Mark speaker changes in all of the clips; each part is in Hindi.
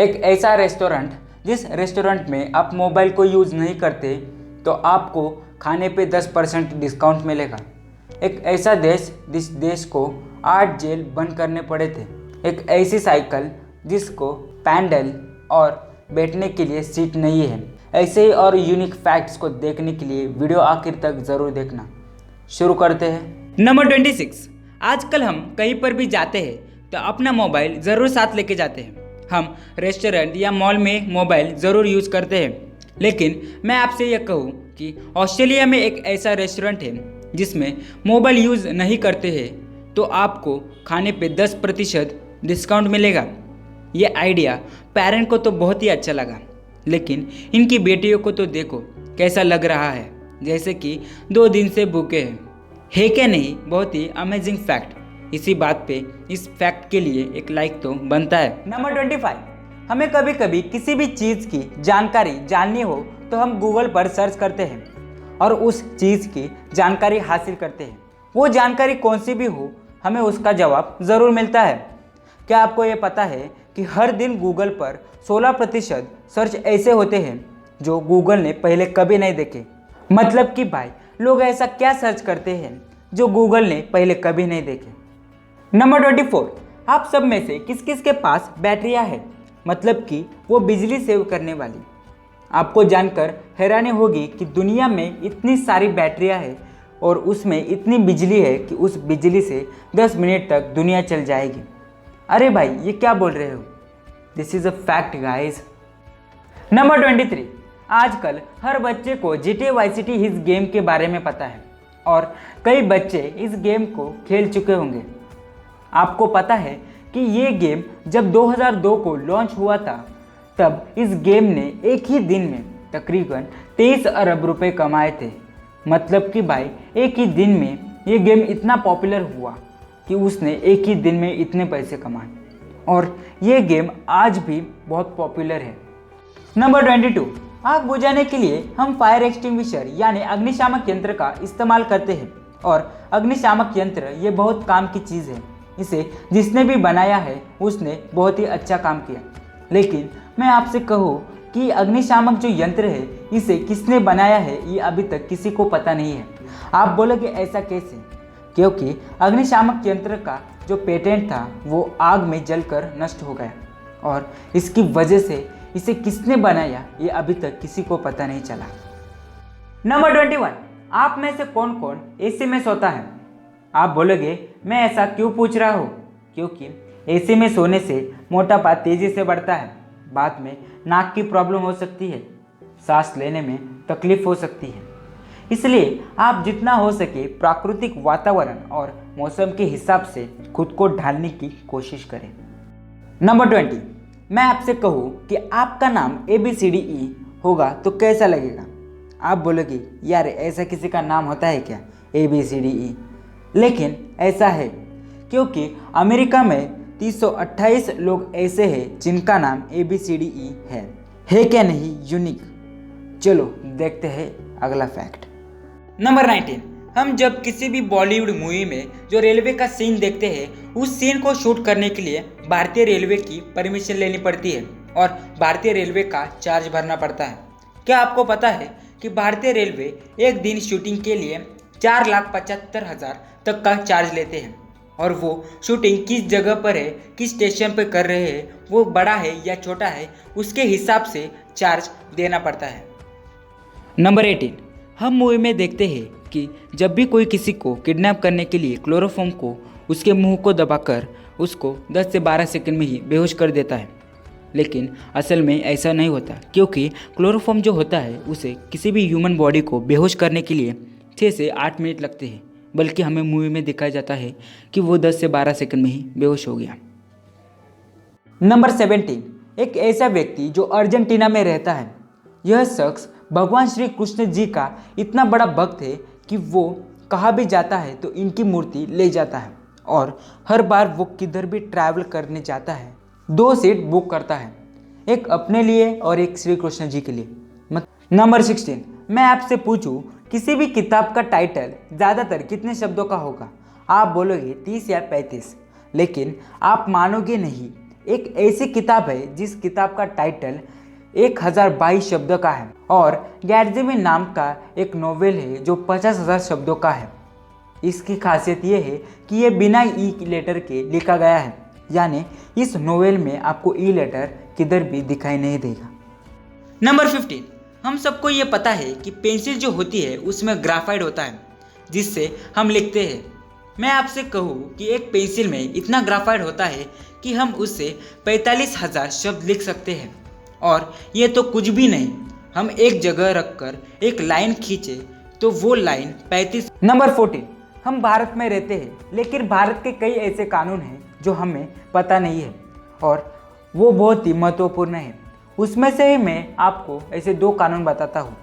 Speaker 1: एक ऐसा रेस्टोरेंट जिस रेस्टोरेंट में आप मोबाइल को यूज़ नहीं करते तो आपको खाने पे 10% डिस्काउंट मिलेगा। एक ऐसा देश जिस देश को 8 जेल बंद करने पड़े थे। एक ऐसी साइकिल जिसको पैडल और बैठने के लिए सीट नहीं है। ऐसे ही और यूनिक फैक्ट्स को देखने के लिए वीडियो आखिर तक ज़रूर देखना। शुरू करते हैं। नंबर 26। आजकल हम कहीं पर भी जाते हैं तो अपना मोबाइल ज़रूर साथ लेके जाते हैं। हम रेस्टोरेंट या मॉल में मोबाइल ज़रूर यूज़ करते हैं, लेकिन मैं आपसे यह कहूँ कि ऑस्ट्रेलिया में एक ऐसा रेस्टोरेंट है जिसमें मोबाइल यूज़ नहीं करते हैं तो आपको खाने पे 10% डिस्काउंट मिलेगा। ये आइडिया पेरेंट को तो बहुत ही अच्छा लगा, लेकिन इनकी बेटियों को तो देखो कैसा लग रहा है, जैसे कि 2 दिन से भूखे हैं। है क्या नहीं बहुत ही अमेजिंग फैक्ट। इसी बात पे इस फैक्ट के लिए एक लाइक तो बनता है। नंबर 25। हमें कभी कभी किसी भी चीज़ की जानकारी जाननी हो तो हम गूगल पर सर्च करते हैं और उस चीज़ की जानकारी हासिल करते हैं। वो जानकारी कौन सी भी हो, हमें उसका जवाब ज़रूर मिलता है। क्या आपको ये पता है कि हर दिन गूगल पर 16% सर्च ऐसे होते हैं जो गूगल ने पहले कभी नहीं देखे। मतलब कि भाई लोग ऐसा क्या सर्च करते हैं जो गूगल ने पहले कभी नहीं देखे। नंबर 24। आप सब में से किस किस के पास बैटरियां है, मतलब कि वो बिजली सेव करने वाली। आपको जानकर हैरानी होगी कि दुनिया में इतनी सारी बैटरियां हैं और उसमें इतनी बिजली है कि उस बिजली से 10 मिनट तक दुनिया चल जाएगी। अरे भाई ये क्या बोल रहे हो, this is a fact guys. Number 23। आजकल हर बच्चे को GTA Vice City इस गेम के बारे में पता है और कई बच्चे इस गेम को खेल चुके होंगे। आपको पता है कि ये गेम जब 2002 को लॉन्च हुआ था तब इस गेम ने एक ही दिन में तकरीबन 23 अरब रुपए कमाए थे। मतलब कि भाई एक ही दिन में ये गेम इतना पॉपुलर हुआ कि उसने एक ही दिन में इतने पैसे कमाए और ये गेम आज भी बहुत पॉपुलर है। नंबर 22। आग बुझाने के लिए हम फायर एक्सटिंग्विशर यानी अग्निशामक यंत्र का इस्तेमाल करते हैं और अग्निशामक यंत्र ये बहुत काम की चीज़ है। इसे जिसने भी बनाया है उसने बहुत ही अच्छा काम किया, लेकिन मैं आपसे कहूँ कि अग्निशामक जो यंत्र है इसे किसने बनाया है ये अभी तक किसी को पता नहीं है। आप बोलोगे ऐसा कैसे, क्योंकि अग्निशामक यंत्र का जो पेटेंट था वो आग में जलकर नष्ट हो गया और इसकी वजह से इसे किसने बनाया ये अभी तक किसी को पता नहीं चला। नंबर 21। आप में से कौन कौन एसी में सोता है। आप बोलोगे मैं ऐसा क्यों पूछ रहा हूँ, क्योंकि एसी में सोने से मोटापा तेज़ी से बढ़ता है, बाद में नाक की प्रॉब्लम हो सकती है, सांस लेने में तकलीफ हो सकती है। इसलिए आप जितना हो सके प्राकृतिक वातावरण और मौसम के हिसाब से खुद को ढालने की कोशिश करें। नंबर 20। मैं आपसे कहूँ कि आपका नाम ABCDE होगा तो कैसा लगेगा। आप बोलोगे यार ऐसा किसी का नाम होता है क्या ABCDE, लेकिन ऐसा है क्योंकि अमेरिका में 328 लोग ऐसे हैं जिनका नाम ABCDE है क्या नहीं यूनिक। चलो देखते हैं अगला फैक्ट। नंबर 19। हम जब किसी भी बॉलीवुड मूवी में जो रेलवे का सीन देखते हैं उस सीन को शूट करने के लिए भारतीय रेलवे की परमिशन लेनी पड़ती है और भारतीय रेलवे का चार्ज भरना पड़ता है। क्या आपको पता है कि भारतीय रेलवे एक दिन शूटिंग के लिए 4,75,000 तक का चार्ज लेते हैं और वो शूटिंग किस जगह पर है, किस स्टेशन पर कर रहे हैं, वो बड़ा है या छोटा है, उसके हिसाब से चार्ज देना पड़ता है। नंबर 18। हम मूवी में देखते हैं कि जब भी कोई किसी को किडनैप करने के लिए क्लोरोफॉर्म को उसके मुंह को दबाकर उसको 10 से 12 सेकंड में ही बेहोश कर देता है, लेकिन असल में ऐसा नहीं होता, क्योंकि क्लोरोफॉर्म जो होता है उसे किसी भी ह्यूमन बॉडी को बेहोश करने के लिए 6 से 8 मिनट लगते हैं, बल्कि हमें मूवी में दिखाया जाता है कि वो 10 से 12 सेकंड में ही बेहोश हो गया। नंबर 17। एक ऐसा व्यक्ति जो अर्जेंटीना में रहता है। यह शख्स भगवान श्री कृष्ण जी का इतना बड़ा भक्त है कि वो कहाँ भी जाता है तो इनकी मूर्ति ले जाता है और हर बार वो किधर भी ट्रैवल करने जाता है 2 सीट बुक करता है, एक अपने लिए और एक श्री कृष्ण जी के लिए। नंबर 16। मैं आपसे पूछूं किसी भी किताब का टाइटल ज़्यादातर कितने शब्दों का होगा। आप बोलोगे 30 या 35, लेकिन आप मानोगे नहीं, एक ऐसी किताब है जिस किताब का टाइटल 1022 शब्दों का है और गैट्सबी नाम का एक नोवेल है जो 50,000 शब्दों का है। इसकी खासियत यह है कि यह बिना ई लेटर के लिखा गया है, यानी इस नोवेल में आपको ई लेटर किधर भी दिखाई नहीं देगा। नंबर 15, हम सबको ये पता है कि पेंसिल जो होती है उसमें ग्राफाइट होता है जिससे हम लिखते हैं। मैं आपसे कहूँ कि एक पेंसिल में इतना ग्राफाइट होता है कि हम उससे 45,000 शब्द लिख सकते हैं, और ये तो कुछ भी नहीं। हम एक जगह रखकर एक लाइन खींचे तो वो लाइन 35। नंबर 14, हम भारत में रहते हैं लेकिन भारत के कई ऐसे कानून हैं जो हमें पता नहीं है और वो बहुत ही महत्वपूर्ण है। उसमें से ही मैं आपको ऐसे 2 कानून बताता हूँ।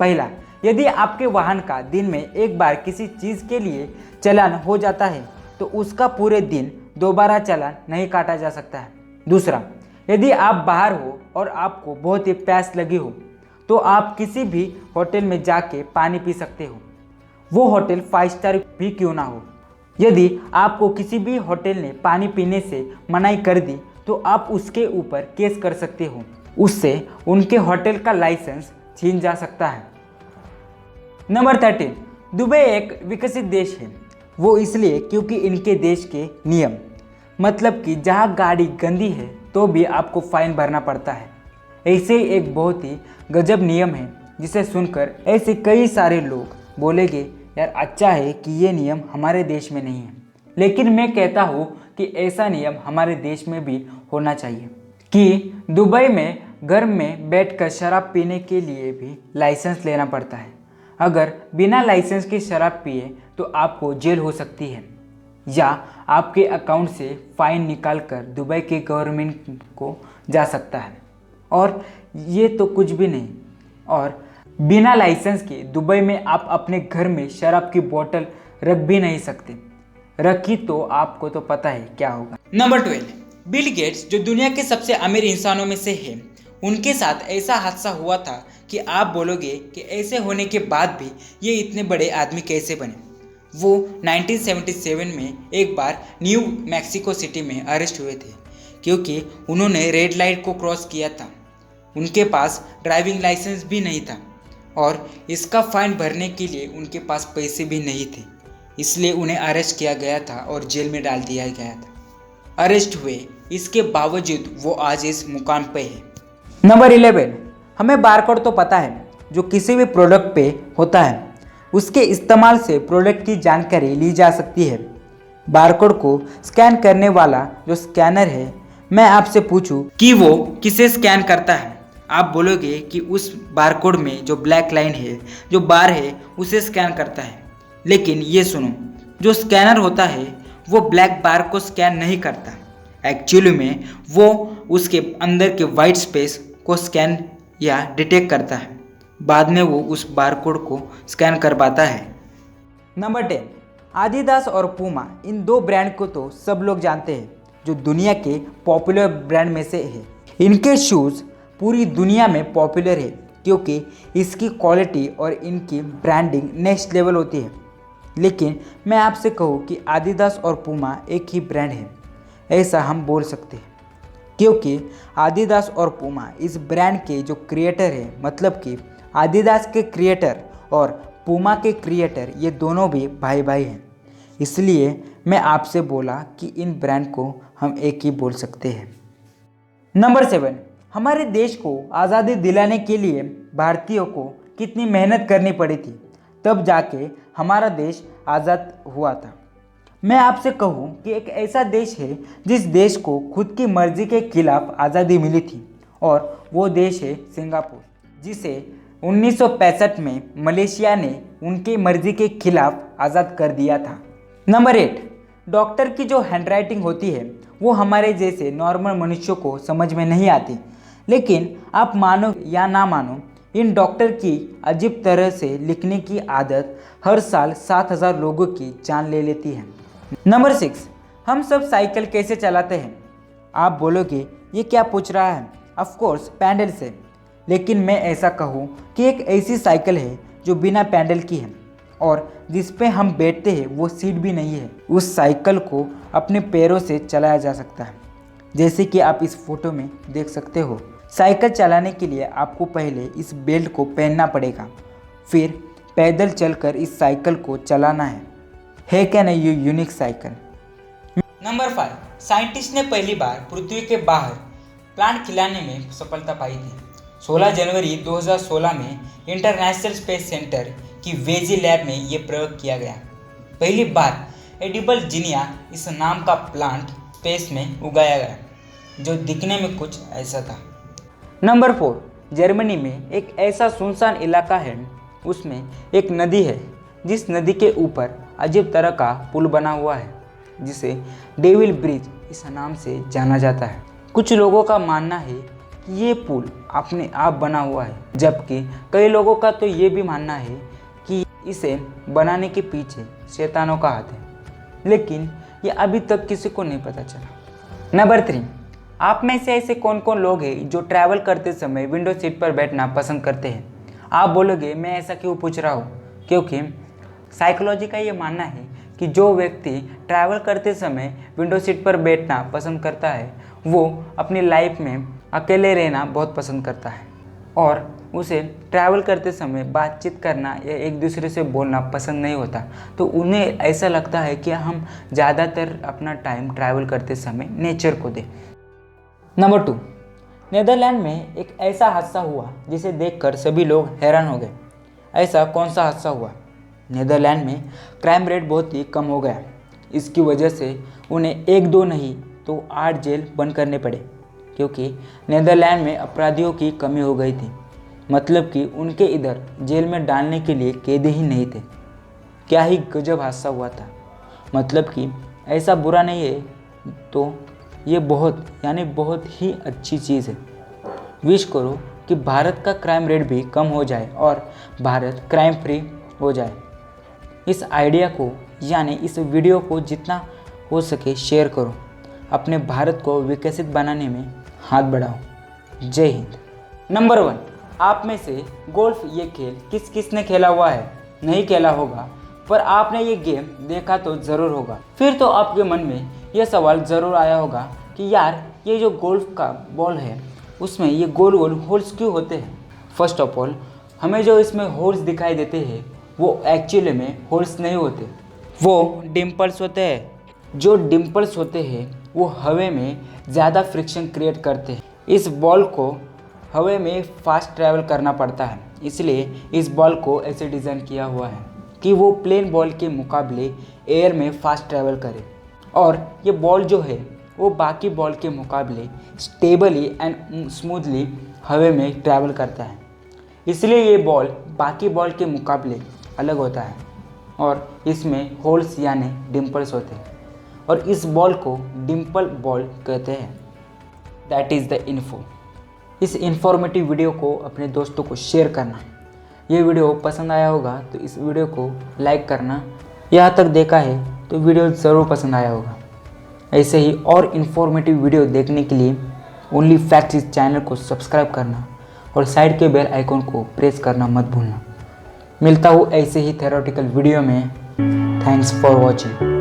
Speaker 1: पहला, यदि आपके वाहन का दिन में एक बार किसी चीज़ के लिए चालान हो जाता है तो उसका पूरे दिन दोबारा चालान नहीं काटा जा सकता है। दूसरा, यदि आप बाहर हो और आपको बहुत ही प्यास लगी हो तो आप किसी भी होटल में जाके पानी पी सकते हो, वो होटल 5 स्टार भी क्यों ना हो। यदि आपको किसी भी होटल ने पानी पीने से मनाही कर दी तो आप उसके ऊपर केस कर सकते हो, उससे उनके होटल का लाइसेंस छीन जा सकता है। नंबर 13, दुबई एक विकसित देश है। वो इसलिए क्योंकि इनके देश के नियम, मतलब कि जहाँ गाड़ी गंदी है तो भी आपको फाइन भरना पड़ता है। ऐसे ही एक बहुत ही गजब नियम है जिसे सुनकर ऐसे कई सारे लोग बोलेंगे यार अच्छा है कि ये नियम हमारे देश में नहीं है, लेकिन मैं कहता हूँ कि ऐसा नियम हमारे देश में भी होना चाहिए कि दुबई में घर में बैठकर शराब पीने के लिए भी लाइसेंस लेना पड़ता है। अगर बिना लाइसेंस के शराब पिए तो आपको जेल हो सकती है या आपके अकाउंट से फाइन निकालकर दुबई के गवर्नमेंट को जा सकता है। और ये तो कुछ भी नहीं, और बिना लाइसेंस के दुबई में आप अपने घर में शराब की बोतल रख भी नहीं सकते। रखी तो आपको तो पता है क्या होगा। नंबर 12, बिल गेट्स जो दुनिया के सबसे अमीर इंसानों में से है, उनके साथ ऐसा हादसा हुआ था कि आप बोलोगे कि ऐसे होने के बाद भी ये इतने बड़े आदमी कैसे बने। वो 1977 में एक बार न्यू मैक्सिको सिटी में अरेस्ट हुए थे क्योंकि उन्होंने रेड लाइट को क्रॉस किया था। उनके पास ड्राइविंग लाइसेंस भी नहीं था और इसका फाइन भरने के लिए उनके पास पैसे भी नहीं थे, इसलिए उन्हें अरेस्ट किया गया था और जेल में डाल दिया गया था। अरेस्ट हुए, इसके बावजूद वो आज इस मुकाम पे है। नंबर 11, हमें बारकोड तो पता है जो किसी भी प्रोडक्ट पे होता है, उसके इस्तेमाल से प्रोडक्ट की जानकारी ली जा सकती है। बारकोड को स्कैन करने वाला जो स्कैनर है, मैं आपसे पूछूं कि वो किसे स्कैन करता है, आप बोलोगे कि उस बारकोड में जो ब्लैक लाइन है, जो बार है, उसे स्कैन करता है। लेकिन ये सुनो, जो स्कैनर होता है वो ब्लैक बार को स्कैन नहीं करता। एक्चुअली में वो उसके अंदर के वाइट स्पेस को स्कैन या डिटेक्ट करता है, बाद में वो उस बारकोड को स्कैन कर पाता है। नंबर 10, आदिदास और पूमा, इन 2 ब्रांड को तो सब लोग जानते हैं जो दुनिया के पॉपुलर ब्रांड में से है। इनके शूज़ पूरी दुनिया में पॉपुलर है क्योंकि इसकी क्वालिटी और इनकी ब्रांडिंग नेक्स्ट लेवल होती है। लेकिन मैं आपसे कहूँ कि आदिदास और पूमा एक ही ब्रांड है, ऐसा हम बोल सकते हैं क्योंकि आदिदास और पूमा इस ब्रांड के जो क्रिएटर है, मतलब कि आदिदास के क्रिएटर और पूमा के क्रिएटर, ये दोनों भी भाई भाई हैं। इसलिए मैं आपसे बोला कि इन ब्रांड को हम एक ही बोल सकते हैं। नंबर 7, हमारे देश को आज़ादी दिलाने के लिए भारतीयों को कितनी मेहनत करनी पड़ी थी, तब जाके हमारा देश आज़ाद हुआ था। मैं आपसे कहूँ कि एक ऐसा देश है जिस देश को खुद की मर्जी के खिलाफ आज़ादी मिली थी, और वो देश है सिंगापुर, जिसे 1965 में मलेशिया ने उनकी मर्जी के खिलाफ आज़ाद कर दिया था। नंबर 8, डॉक्टर की जो हैंडराइटिंग होती है वो हमारे जैसे नॉर्मल मनुष्यों को समझ में नहीं आती, लेकिन आप मानो या ना मानो, इन डॉक्टर की अजीब तरह से लिखने की आदत हर साल 7,000 लोगों की जान ले लेती है। नंबर 6, हम सब साइकिल कैसे चलाते हैं? आप बोलोगे ये क्या पूछ रहा है? ऑफ कोर्स पैडल से। लेकिन मैं ऐसा कहूँ कि एक ऐसी साइकिल है जो बिना पैडल की है और जिस पे हम बैठते हैं वो सीट भी नहीं है। उस साइकिल को अपने पैरों से चलाया जा सकता है। जैसे कि आप इस फोटो में देख सकते हो। साइकिल चलाने के लिए आपको पहले इस बेल्ट को पहनना पड़ेगा, फिर पैदल चलकर इस साइकिल को चलाना है क्या नहीं ये यूनिक साइकिल। नंबर 5, साइंटिस्ट ने पहली बार पृथ्वी के बाहर प्लांट खिलाने में सफलता पाई थी। 16 जनवरी 2016 में इंटरनेशनल स्पेस सेंटर की वेजी लैब में ये प्रयोग किया गया। पहली बार एडिबल जिनिया इस नाम का प्लांट स्पेस में उगाया गया, जो दिखने में कुछ ऐसा था। नंबर 4, जर्मनी में एक ऐसा सुनसान इलाका है, उसमें एक नदी है जिस नदी के ऊपर अजीब तरह का पुल बना हुआ है, जिसे डेविल ब्रिज इस नाम से जाना जाता है। कुछ लोगों का मानना है कि ये पुल अपने आप बना हुआ है, जबकि कई लोगों का तो ये भी मानना है कि इसे बनाने के पीछे शैतानों का हाथ है, लेकिन ये अभी तक किसी को नहीं पता चला। नंबर 3, आप में से ऐसे कौन कौन लोग हैं जो ट्रैवल करते समय विंडो सीट पर बैठना पसंद करते हैं। आप बोलोगे मैं ऐसा क्यों पूछ रहा हूँ, क्योंकि साइकोलॉजी का ये मानना है कि जो व्यक्ति ट्रैवल करते समय विंडो सीट पर बैठना पसंद करता है वो अपनी लाइफ में अकेले रहना बहुत पसंद करता है, और उसे ट्रैवल करते समय बातचीत करना या एक दूसरे से बोलना पसंद नहीं होता। तो उन्हें ऐसा लगता है कि हम ज़्यादातर अपना टाइम ट्रैवल करते समय नेचर को दें। नंबर 2, नीदरलैंड में एक ऐसा हादसा हुआ जिसे देखकर सभी लोग हैरान हो गए। ऐसा कौन सा हादसा हुआ। नीदरलैंड में क्राइम रेट बहुत ही कम हो गया। इसकी वजह से उन्हें 1-2 नहीं तो 8 जेल बंद करने पड़े, क्योंकि नीदरलैंड में अपराधियों की कमी हो गई थी। मतलब कि उनके इधर जेल में डालने के लिए कैदी ही नहीं थे। क्या ही गजब हादसा हुआ था। मतलब कि ऐसा बुरा नहीं है तो ये बहुत बहुत ही अच्छी चीज़ है। विश करो कि भारत का क्राइम रेट भी कम हो जाए और भारत क्राइम फ्री हो जाए। इस आइडिया को यानी इस वीडियो को जितना हो सके शेयर करो। अपने भारत को विकसित बनाने में हाथ बढ़ाओ। जय हिंद। नंबर 1, आप में से गोल्फ ये खेल किस किस ने खेला हुआ है। नहीं खेला होगा पर आपने ये गेम देखा तो ज़रूर होगा। फिर तो आपके मन में यह सवाल ज़रूर आया होगा कि यार ये जो गोल्फ का बॉल है उसमें ये गोल गोल होल्स क्यों होते हैं। फर्स्ट ऑफ ऑल, हमें जो इसमें होल्स दिखाई देते हैं वो एक्चुअली में होल्स नहीं होते, वो डिम्पल्स होते हैं। जो डिम्पल्स होते हैं वो हवा में ज़्यादा फ्रिक्शन क्रिएट करते हैं। इस बॉल को हवा में फास्ट ट्रैवल करना पड़ता है, इसलिए इस बॉल को ऐसे डिज़ाइन किया हुआ है कि वो प्लेन बॉल के मुकाबले एयर में फास्ट ट्रैवल करे। और ये बॉल जो है वो बाकी बॉल के मुकाबले स्टेबली एंड स्मूथली हवा में ट्रैवल करता है, इसलिए ये बॉल बाकी बॉल के मुकाबले अलग होता है और इसमें होल्स यानी डिम्पल्स होते हैं, और इस बॉल को डिम्पल बॉल कहते हैं। That is the info. इस इन्फॉर्मेटिव वीडियो को अपने दोस्तों को शेयर करना। ये वीडियो पसंद आया होगा तो इस वीडियो को लाइक करना। यहाँ तक देखा है तो वीडियो ज़रूर पसंद आया होगा। ऐसे ही और इन्फॉर्मेटिव वीडियो देखने के लिए ओनली फैक्ट्स इस चैनल को सब्सक्राइब करना और साइड के बेल आइकॉन को प्रेस करना मत भूलना। मिलता हूँ ऐसे ही थ्योरेटिकल वीडियो में। Thanks for watching.